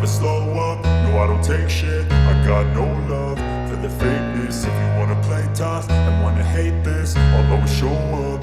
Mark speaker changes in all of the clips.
Speaker 1: slow up, no I don't take shit. I got no love for the fakeness. If you wanna play tough and wanna hate this, I'll always show up.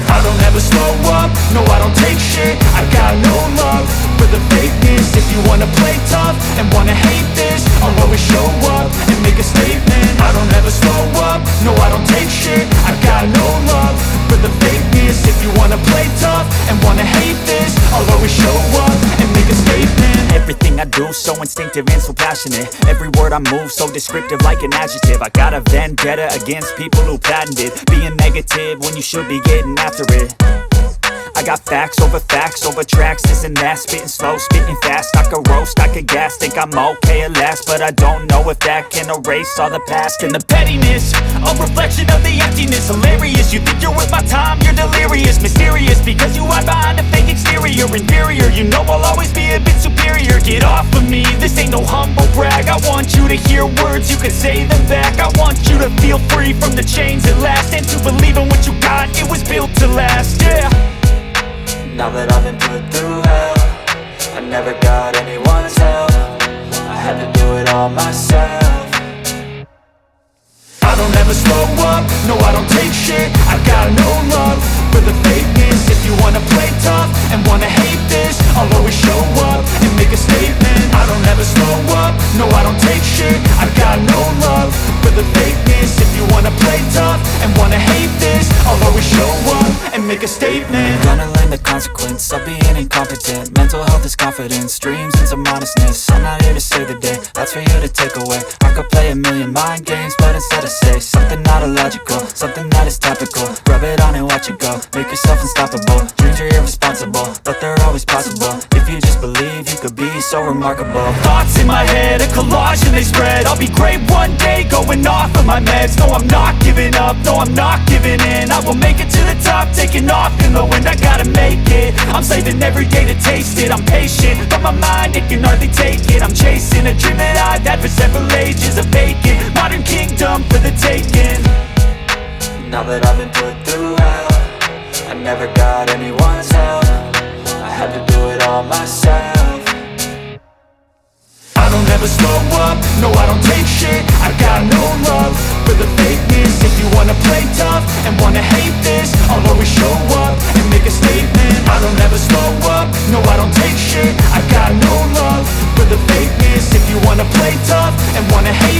Speaker 1: I don't ever slow up, no I don't take shit. I got no love for the fakeness. If you wanna play tough and wanna hate this, I'll always show up and make a statement. I don't ever slow up, no I don't take shit. I got no love for the fakeness. If you wanna play tough and wanna hate this, I'll always show up and make a statement.
Speaker 2: Everything I do so instinctive and so passionate. Every word I move so descriptive like an adjective. I got a vendetta against people who patented being negative when you should be getting after it. I got facts over tracks, this and that. Spitting slow, spitting fast, I could roast, I could gas. Think I'm okay at last, but I don't know if that can erase all the past. And the pettiness, a reflection of the emptiness. Hilarious, you think you're worth my time, you're delirious. Mysterious, because you hide behind a fake exterior. Inferior, you know I'll always be a bit superior. Get off of me, this ain't no humble brag. I want you to hear words, you can say them back. I want you to feel free from the chains at last, and to believe in what you got, it was built to last, yeah.
Speaker 3: Now that I've been put through hell, I never got anyone's help. I had to do it all myself.
Speaker 1: I don't ever slow up, no I don't take shit. I got no love for the fakeness. If you wanna play tough and wanna hate this, I'll always show up and make a statement. I don't ever slow up, no I don't take shit. I got no love for the fakeness. If you wanna play tough and wanna hate this, I'll always show up and make a statement.
Speaker 3: Gonna learn the consequence of being incompetent. Mental health is confidence, dreams and some honestness. I'm not here to save the day, that's for you to take away. I could play a million mind games, but instead I say something not illogical, something that is topical. Rub it on and watch it go, make yourself unstoppable. Dreams are irresponsible, but they're always possible. If you just believe, you could be so remarkable.
Speaker 2: Thoughts in my head, a collage and they spread. I'll be great one day, going off of my meds. No, I'm not giving up, no, I'm not giving in. I will make it to the top, taking off in the wind. I gotta make it, I'm saving every day to taste it. I'm patient, but my mind, it can hardly take it. I'm chasing a dream that I've had for several ages. A vacant, modern kingdom for the taking.
Speaker 3: Now that I've been put through hell, I never got anyone's help. I had to do it all myself.
Speaker 1: I don't ever slow up, no I don't take shit. I got no love for the fakeness. If you wanna play tough and wanna hate this, I'll always show up and make a statement. I don't ever slow up, no I don't take shit. I got no love for the fakeness. If you wanna play tough and wanna hate